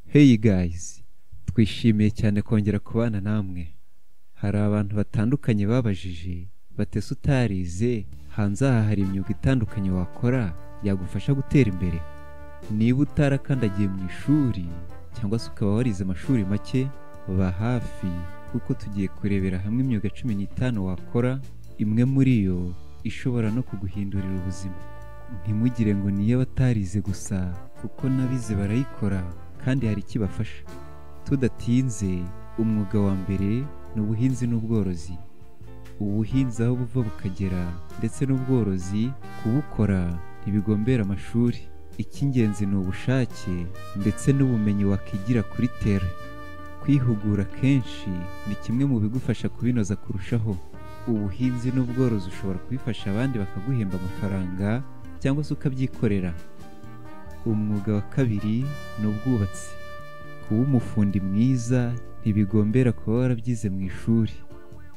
Hey guys, twishimiye cyane kongera kubana namwe. Hari abantu batandukanye babajije batese utarize hanze aha hari imyuga itandukanye wakora yagufasha gutera imbere. Niba utarakandagiye mu ishuri cyangwa se ukaba warize amashuri make, ba hafi kuko tugiye kurebera hamwe imyuga 15 wakora, imwe muri yo ishobora no kuguhindurira ubuzima. Ntimugire ngo niyo batarize gusa kuko nabize barayikora kandi hari ikibafasha. Tudatinze, umwuga wa mbere ni ubuhinzi n'ubworozi. Ubuhinzi aho buva bukagera ndetse n'ubworozi kubukora ntibigombera amashuri. Icy'ingenzi ni ubushake ndetse n'ubumenyi wakigira kuri tere. Kwihugura kenshi ni kimwe mu bigufasha kubinoza kurushaho. Ubuhinzi n'ubworozi ushobora kubifasha abandi bakaguhemba amafaranga cyangwa se ukabyikorera. Umwuga wa kabiri ni ubwubatsi. Kuba umufundi mwiza ntibigombera kuba warabyize mu ishuri.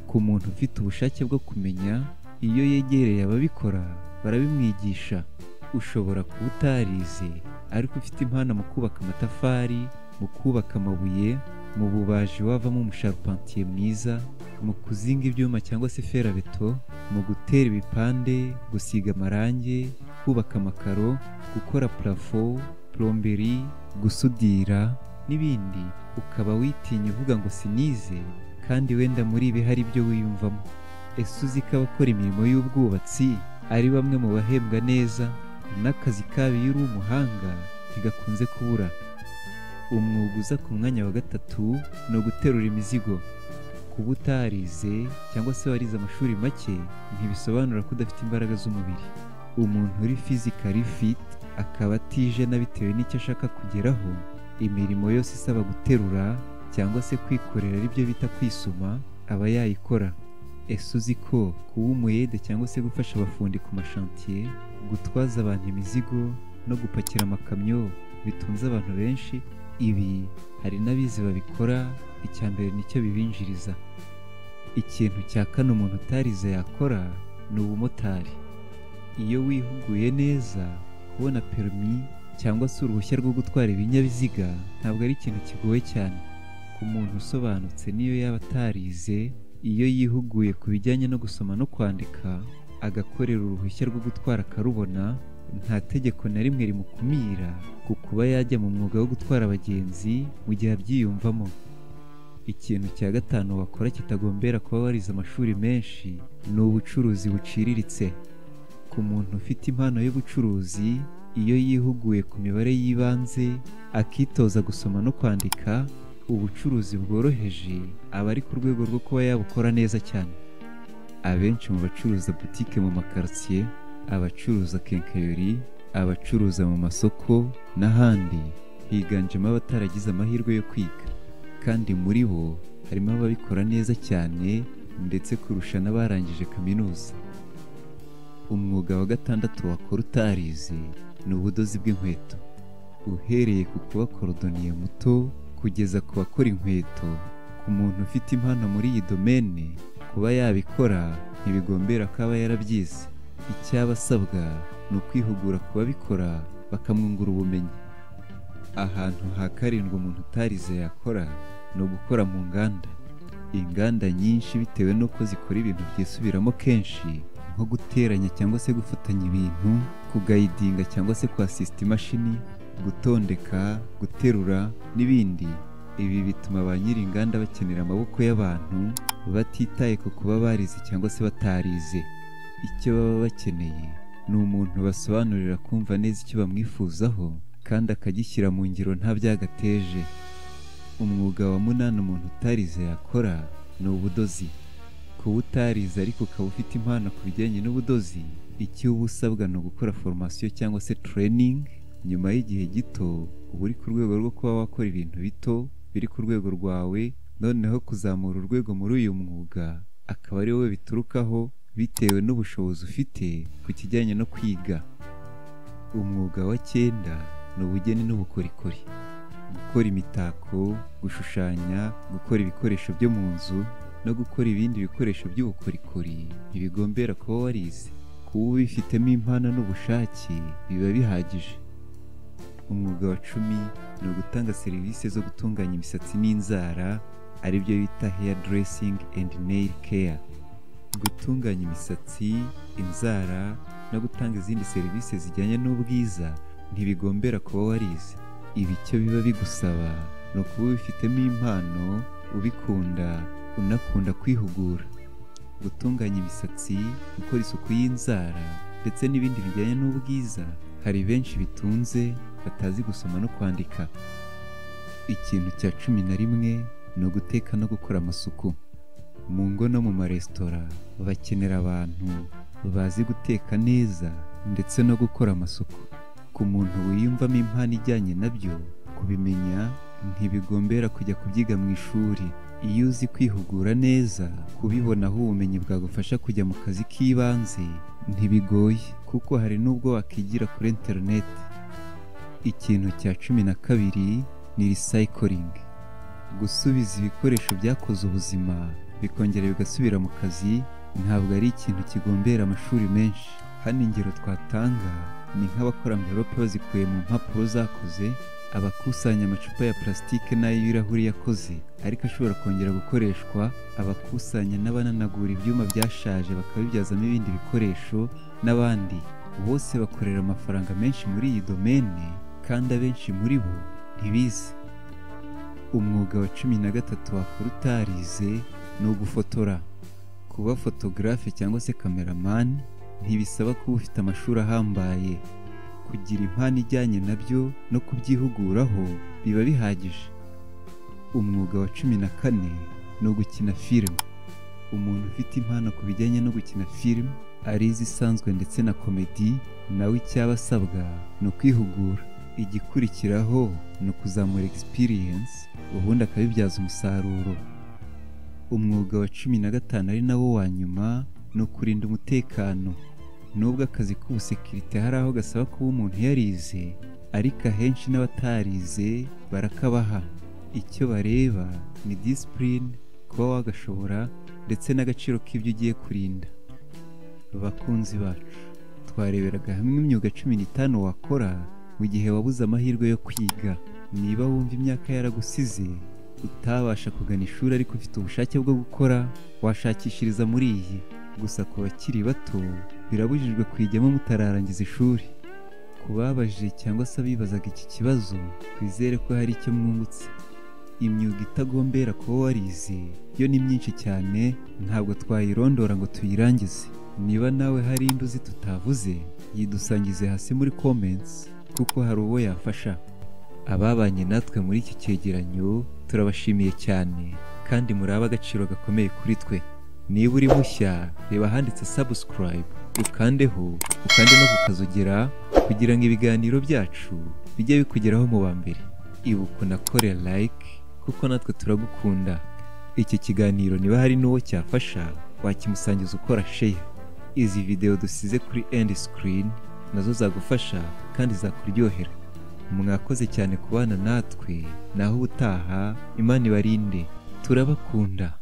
Ku muntu ufite ubushake bwo kumenya, iyo yegereye ababikora barabimwigisha. Ushobora kuba utarize ariko ufite impano mu kubaka amatafari, mu kubaka amabuye, mu bubaji wavamo umusharupantiye mwiza, mu kuzinga ibyuma cyangwa se ferabeto, mu gutera ibipande, gusiga amarangi, kubaka amakaro, gukora plafo, plomberi, gusudira n'ibindi. Ukaba witinya uvuga ngo sinize kandi wenda muri ibi hari ibyo wiyumvamo. Ese uzi ko abakora imirimo y'ubwubatsi ari bamwe mu bahembwa neza, n'akazi kabo iyo uri umuhanga ntigakunze kubura. Umwuga uza ku mwanya wa gatatu ni uguterura imizigo. Kuba utarize cyangwa se warize amashuri make ntibisobanura ko udafite imbaraga z'umubiri. Umuntu uri physically fit akaba atijena bitewe n'icyo ashaka kugeraho, imirimo yose isaba guterura cyangwa se kwikorera aribyo bita kwisuma aba yayikora. Ese uzi ko kuba umuyede cyangwa se gufasha abafundi ku mashantiye, gutwaza abantu imizigo no gupakira amakamyo bitunze abantu benshi? Ibi hari n'abizi babikora, icya mbere nicyo bibinjiriza. Ikintu cya kane umuntu utarize yakora ni ubumotari. Iyo wihuguye neza, kubona permis cyangwa se uruhushya rwo gutwara ibinyabiziga ntabwo ari ikintu kigoye cyane. Ku muntu usobanutse niyo yaba atarize, iyo yihuguye ku bijyanye no gusoma no kwandika, agakorera uruhushya rwo gutwara akarubona, nta tegeko na rimwe rimukumira ku kuba yajya mu mwuga wo gutwara abagenzi mu gihe abyiyumvamo. Ikintu cya gatanu wakora kitagombera kuba warize amashuri menshi ni ubucuruzi buciriritse. Ku muntu ufite impano y'ubucuruzi, iyo yihuguye ku mibare y'ibanze, akitoza gusoma no kwandika, ubucuruzi bworoheje aba ari ku rwego rwo kuba yabukora neza cyane. Abenshi mu bacuruza butike mu makartier, abacuruza kenkayori, abacuruza mu masoko n'ahandi, higanjemo abataragize amahirwe yo kwiga, kandi muri bo harimo ababikora neza cyane ndetse kurusha n'abarangije kaminuza. Umwuga wa gatandatu wakora utarize ni ubudozi bw'inkweto. Uhereye ku kuba korodoniye muto kugeza ku bakora inkweto, ku muntu ufite impano muri iyi domene, kuba yabikora ntibigombera ko aba yarabyize. Icyaba asabwa ni ukwihugura ku babikora bakamwungura ubumenyi. Ahantu ha karindwi umuntu utarize yakora ni ugukora mu nganda. Inganda nyinshi bitewe n'uko zikora ibintu byisubiramo kenshi, nko guteranya cyangwa se gufatanya ibintu, kugayidinga cyangwa se kwasisita imashini, gutondeka, guterura n'ibindi. Ibi bituma ba nyiri inganda bakenera amaboko y'abantu batitaye ku kuba barize cyangwa se batarize. Icyo baba bakeneye ni umuntu basobanurira kumva neza icyo bamwifuzaho kandi akagishyira mu ngiro nta byagateje. Umwuga wa munani umuntu utarize yakora ni ubudozi. Kuba utarize ariko ukaba ufite impano ku bijyanye n'ubudozi, icyo uba usabwa ni ugukora formation cyangwa se training. Nyuma y'igihe gito uba uri ku rwego rwo kuba wakora ibintu bito biri ku rwego rwawe, noneho kuzamura urwego muri uyu mwuga akaba ari wowe biturukaho bitewe n'ubushobozi ufite ku kijyanye no kwiga. Umwuga wa 9 ni ubugeni n'ubukorikori. Gukora imitako, gushushanya, gukora ibikoresho byo mu nzu no gukora ibindi bikoresho by'ubukorikori ntibigombera kuba warize. Kuba ubifitemo impano n'ubushake biba bihagije. Umwuga wa 10 ni ugutanga serivisi zo gutunganya imisatsi n'inzara, aribyo bita hair dressing and nail care. Gutunganya imisatsi, inzara no gutanga izindi serivisi zijyanye n'ubwiza ntibigombera kuba warize. Ibi icyo biba bigusaba ni ukuba ubifitemo impano, ubikunda, unakunda kwihugura. Gutunganya imisatsi, gukora isuku y'inzara ndetse n'ibindi bijyanye n'ubwiza, hari benshi bitunze batazi gusoma no kwandika. Ikintu cya 11 ni uguteka no gukora amasuku. Mu ngo no mu maresitora bakenera abantu bazi guteka neza ndetse no gukora amasuku. Ku muntu wiyumvamo impano ijyanye nabyo, kubimenya ntibigombera kujya kubyiga mu ishuri. Iyo uzi kwihugura neza, kubibonaho ubumenyi bwagufasha kujya mu kazi k'ibanze ntibigoye, kuko hari n'ubwo wakigira kuri internet. Ikintu cya 12 ni recycling. Gusubiza ibikoresho byakoze ubuzima bikongera bigasubira mu kazi ntabwo ari ikintu kigombera amashuri menshi. Hano ingero twatanga ni nk'abakora envelope bazikuye mu mpapuro zakoze, abakusanya amacupa ya plastique n'ay'ibirahuri yakoze ariko ashobora kongera gukoreshwa, abakusanya n'abananagura ibyuma byashaje bakabibyazamo ibindi bikoresho, n'abandi. Bose bakorera amafaranga menshi muri iyi domene kandi abenshi muri bo ntibizi. Umwuga wa 13 wakora utarize ni ugufotora. Kuba photographe cyangwa se cameraman ntibisaba kuba ufite amashuri ahambaye. Kugira impano ijyanye nabyo no kubyihuguraho biba bihagije. Umwuga wa 14 ni ugukina film. Umuntu ufite impano ku bijyanye no gukina film, ari izisanzwe ndetse na komedi, nawe icyaba asabwa ni ukwihugura. Igikurikiraho ni ukuzamura experience, ubundi akabibyaza umusaruro. Umwuga wa 15 ari nawo wa nyuma ni ukurinda umutekano. Nubwo akazi k'ubusekirite hari aho gasaba kuba umuntu yarize, ariko ahenshi n'abatarize barakabaha. Icyo bareba ni discipline, kuba wagashobora ndetse n'agaciro k'ibyo ugiye kurinda. Bakunzi bacu, twareberaga hamwe imyuga 15 wakora mu gihe wabuze amahirwe yo kwiga. Niba wumva imyaka yaragusize, utabasha kugana ishuri ariko ufite ubushake bwo gukora, washakishiriza muri iyi. Gusa ku bakiri bato birabujijwe kwijyamo mutararangiza ishuri. Kubabajije cyangwa se abibazaga iki kibazo, twizere ko hari icyo mwungutse. Imyuga itagombera kuba warize yo ni myinshi cyane, ntabwo twayirondora ngo tuyirangize. Niba nawe hari induzi tutavuze, yidusangize hasi muri comments, kuko hari uwo yafasha. Ababanye natwe muri iki cyegeranyo turabashimiye cyane, kandi muri ab'agaciro gakomeye kuri twe. Niba uri mushya, reba ahanditse subscribe, ukandeho, ukande no kukazogera kugira ngo ibiganiro byacu bijye bikugeraho mu ba mbere. Ibuka unakore like, kuko natwe turagukunda. Iki kiganiro niba hari n'uwo cyafasha, wakimusangiza ukora share. Izi video dusize kuri end screen nazo zagufasha kandi zakuryohera. Mwakoze cyane kubana natwe, naho ubutaha Imana ibarinde. Turabakunda.